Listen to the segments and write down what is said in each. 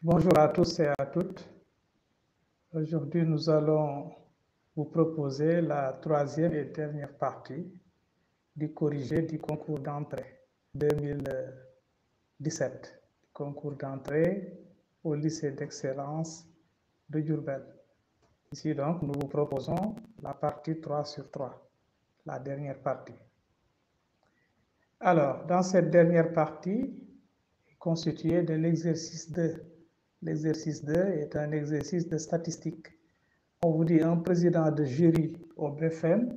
Bonjour à tous et à toutes. Aujourd'hui, nous allons vous proposer la troisième et dernière partie du corrigé du concours d'entrée 2017, concours d'entrée au lycée d'excellence de Diourbel. Ici donc, nous vous proposons la partie 3 sur 3, la dernière partie. Alors, dans cette dernière partie, constituée de l'exercice 2. L'exercici 2 est un exercice de statistique. On vous dit un président de jury au BFM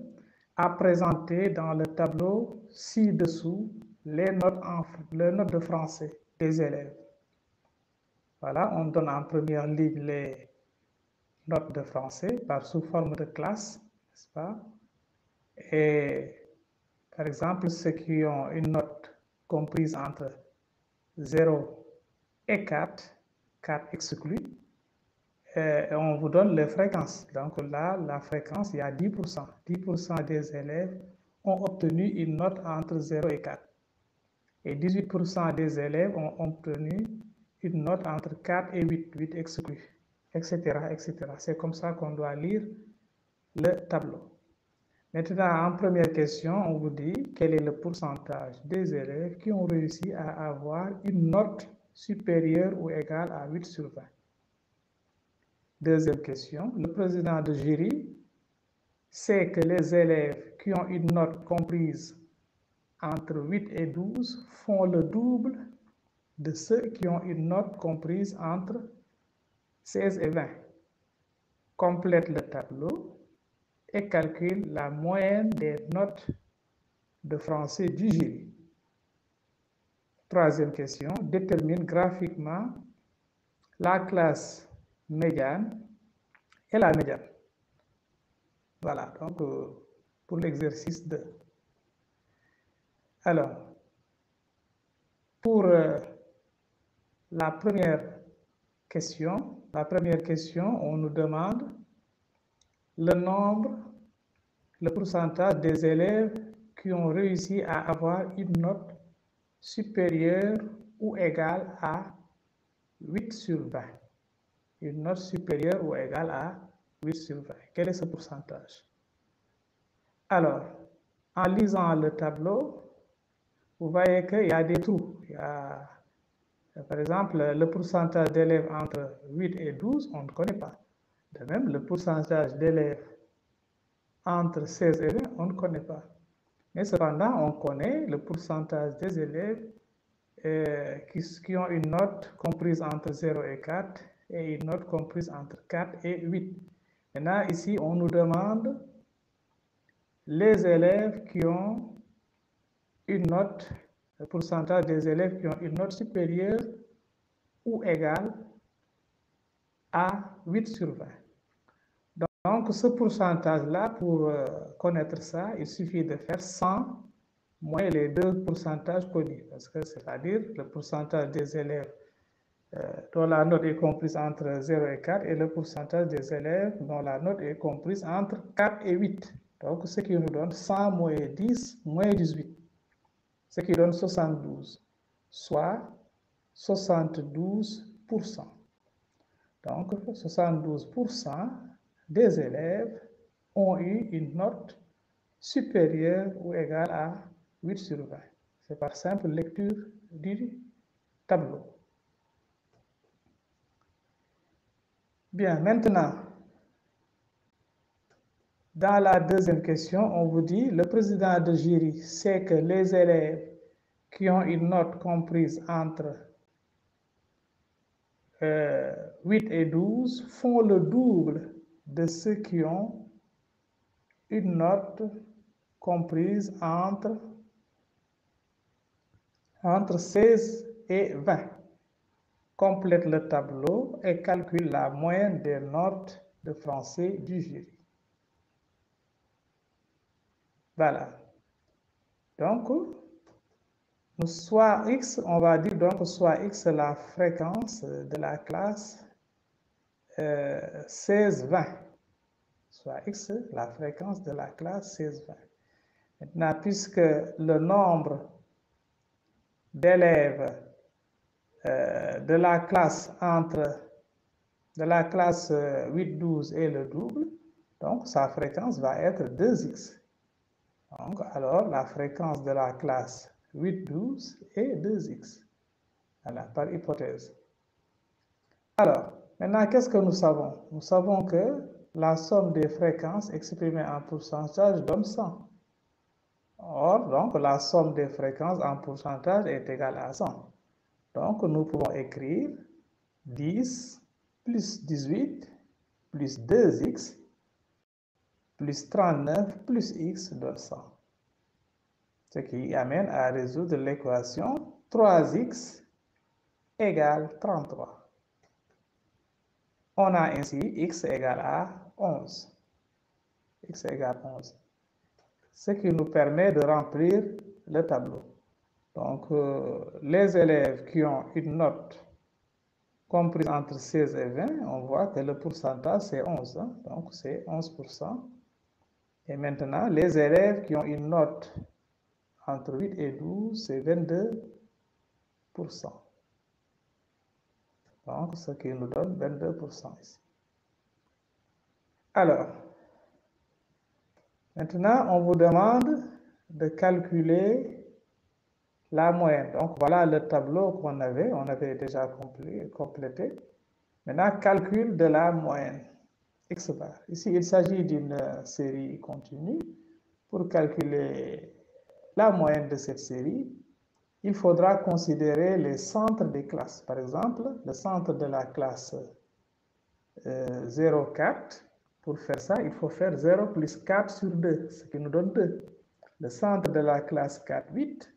a présenté dans le tableau ci-dessous les notes de français des élèves. Voilà, on donne en première ligne les notes de français sous forme de classe, n'est-ce pas? Et par exemple, ceux qui ont une note comprise entre 0 et 4, 4 exclus, on vous donne les fréquences. Donc là, la fréquence, il y a 10%. 10% des élèves ont obtenu une note entre 0 et 4. Et 18% des élèves ont obtenu une note entre 4 et 8, 8 exclus, etc., etc. C'est comme ça qu'on doit lire le tableau. Maintenant, en première question, on vous dit quel est le pourcentage des élèves qui ont réussi à avoir une note supérieure ou égale à 8 sur 20. Deuxième question, le président de jury sait que les élèves qui ont une note comprise entre 8 et 12 font le double de ceux qui ont une note comprise entre 16 et 20. Complète le tableau et calcule la moyenne des notes de français du jury. Troisième question, détermine graphiquement la classe médiane et la médiane. Voilà, donc pour l'exercice 2. Alors, pour la première question, on nous demande le pourcentage des élèves qui ont réussi à avoir une note supérieure ou égale à 8 sur 20. Une note supérieure ou égale à 8 sur 20. Quel est ce pourcentage? Alors, en lisant le tableau, vous voyez qu'il y a des trous. Il y a, par exemple, le pourcentage d'élèves entre 8 et 12, on ne connaît pas. De même, le pourcentage d'élèves entre 16 et 20, on ne connaît pas. Mais cependant, on connaît le pourcentage des élèves qui ont une note comprise entre 0 et 4 et une note comprise entre 4 et 8. Maintenant, ici, on nous demande les élèves qui ont une note, le pourcentage des élèves qui ont une note supérieure ou égale à 8 sur 20. Donc, ce pourcentage-là, pour connaître ça, il suffit de faire 100 moins les deux pourcentages connus, parce que c'est-à-dire le pourcentage des élèves dont la note est comprise entre 0 et 4 et le pourcentage des élèves dont la note est comprise entre 4 et 8. Donc, ce qui nous donne 100 moins 10 moins 18, ce qui donne 72, soit 72%. Donc, 72% des élèves ont eu une note supérieure ou égale à 8 sur 20. C'est par simple lecture du tableau. Bien, maintenant, dans la deuxième question, on vous dit, le président de jury sait que les élèves qui ont une note comprise entre 8 et 12 font le double de ceux qui ont une note comprise entre 16 et 20. Complète le tableau et calcule la moyenne des notes de français du jury. Voilà. Donc, soit X, on va dire donc soit X la fréquence de la classe 16-20. Soit X la fréquence de la classe 16-20. Maintenant, puisque le nombre d'élèves de la classe de la classe 8-12 et le double, donc sa fréquence va être 2x. Donc, alors, la fréquence de la classe 8-12 est 2x. Voilà, par hypothèse. Alors, maintenant, qu'est-ce que nous savons? Nous savons que la somme des fréquences exprimée en pourcentage donne 100. Or, donc, la somme des fréquences en pourcentage est égale à 100. Donc, nous pouvons écrire 10 plus 18 plus 2x plus 39 plus x donne 100. Ce qui amène à résoudre l'équation 3x égale 33. On a ainsi x égale à 11. X égale 11. Ce qui nous permet de remplir le tableau. Donc, les élèves qui ont une note comprise entre 16 et 20, on voit que le pourcentage c'est 11. Hein? Donc, c'est 11%. Et maintenant, les élèves qui ont une note entre 8 et 12, c'est 22%. Donc, ce qui nous donne 22% ici. Alors, maintenant, on vous demande de calculer la moyenne. Donc, voilà le tableau qu'on avait. On avait déjà complété. Maintenant, calcul de la moyenne. X bar. Ici, il s'agit d'une série continue. Pour calculer la moyenne de cette série, il faudra considérer les centres des classes. Par exemple, le centre de la classe 0,4. Pour faire ça, il faut faire 0 plus 4 sur 2, ce qui nous donne 2. Le centre de la classe 4,8,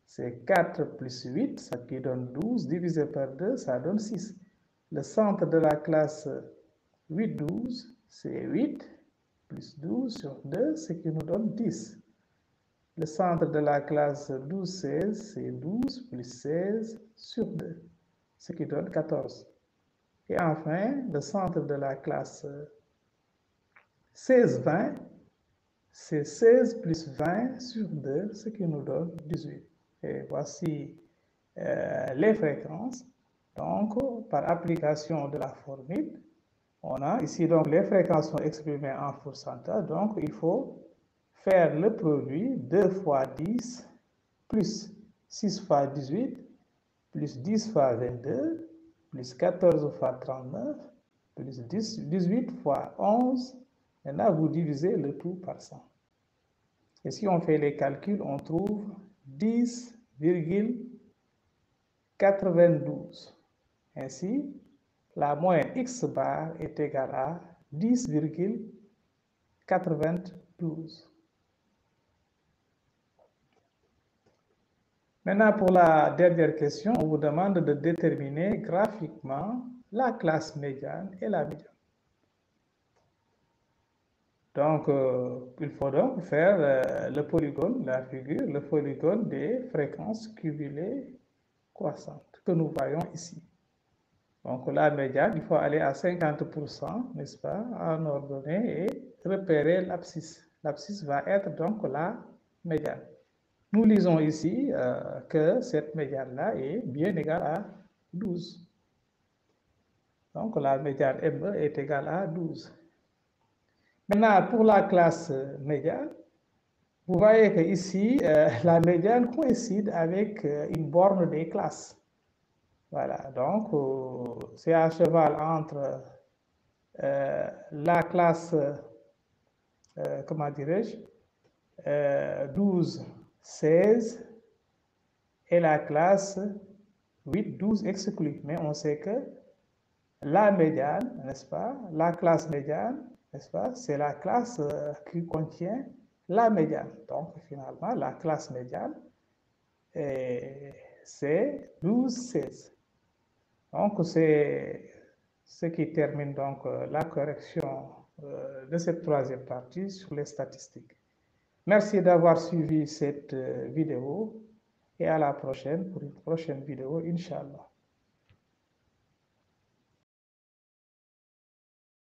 c'est 4 plus 8, ce qui donne 12, divisé par 2, ça donne 6. Le centre de la classe 8,12, c'est 8 plus 12 sur 2, ce qui nous donne 10. Le centre de la classe 12,16, c'est 12 plus 16 sur 2, ce qui donne 14. Et enfin, le centre de la classe 16,20, c'est 16 plus 20 sur 2, ce qui nous donne 18. Et voici les fréquences. Donc, par application de la formule, on a ici donc les fréquences sont exprimées en pourcentage. Donc, il faut faire le produit 2 fois 10 plus 6 fois 18 plus 10 fois 22 plus 14 fois 39 plus 18 fois 11. Maintenant, vous divisez le tout par 100. Et si on fait les calculs, on trouve 10,92. Ainsi, la moyenne x bar est égale à 10,92. Maintenant, pour la dernière question, on vous demande de déterminer graphiquement la classe médiane et la médiane. Donc, il faut donc faire le polygone, la figure, le polygone des fréquences cumulées croissantes que nous voyons ici. Donc, la médiane, il faut aller à 50%, n'est-ce pas, en ordonnée et repérer l'abscisse. L'abscisse va être donc la médiane. Nous lisons ici que cette médiane-là est bien égale à 12. Donc, la médiane ME est égale à 12. Maintenant, pour la classe médiane, vous voyez que ici, la médiane coïncide avec une borne des classes. Voilà, donc c'est à cheval entre la classe, comment dirais-je, 12, 16 et la classe 8, 12 exclus. Mais on sait que la médiane, n'est-ce pas, la classe médiane, n'est-ce pas, c'est la classe qui contient la médiane. Donc finalement, la classe médiane, c'est 12, 16. Donc, c'est ce qui termine donc la correction de cette troisième partie sur les statistiques. Merci d'avoir suivi cette vidéo et à la prochaine pour une prochaine vidéo, Inch'Allah.